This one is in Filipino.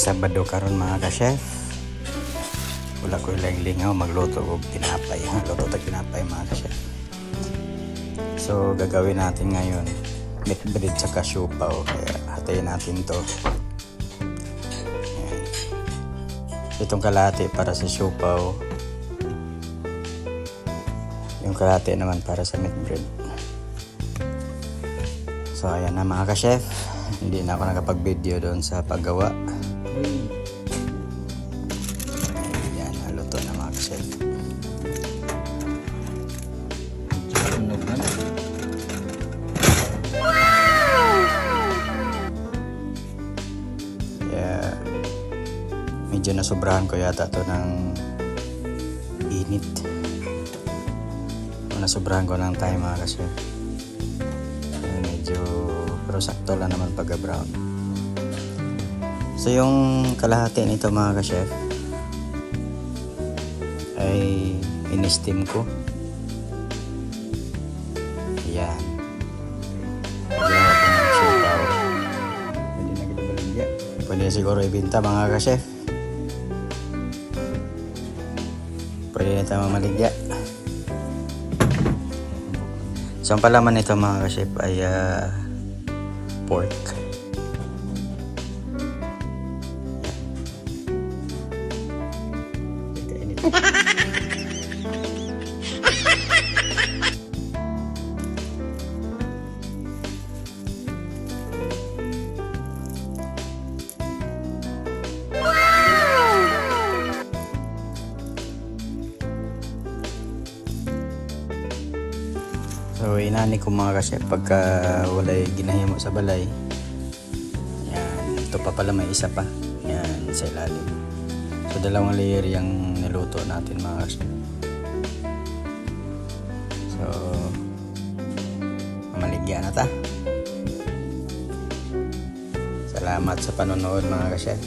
Sabado karon mga ka-chef. Wala ko ilang lingaw magluto og tinapay. Luto tag tinapay mga ka-chef. So gagawin natin ngayon meat bread sa siopaw. Kaya hatayin natin to. Ayan. Itong kalahati para sa siopaw. Yung kalahati naman para sa meat bread. So ayan na mga ka-chef. Hindi na ako nakapag-video doon sa paggawa. Ayan, naluto na mga ka-chef. Yeah. Medyo nasobrahan ko yata to ng init. Nasobrahan ko ng time mga ka-chef. Medyo pero sakto lang naman pagka-brown. So yung kalahati nito mga ka-chef ay in-steam ko. Ayan. Ginawa ko ng siopaw. Pwede na kita baligya. Pwede na siguro ibinta mga ka-chef. Pwede na tayo mamaligya. So ang palaman nito mga ka-chef ay pork. So inani ko mga ka-chef pagka walay ginahimo sa balay. Yan, ito pa pala may isa pa. Yan, sa ilalim. So dalawang layer yung niluto natin mga ka-chef. So maligya na ta. Salamat sa panonood mga ka-chef.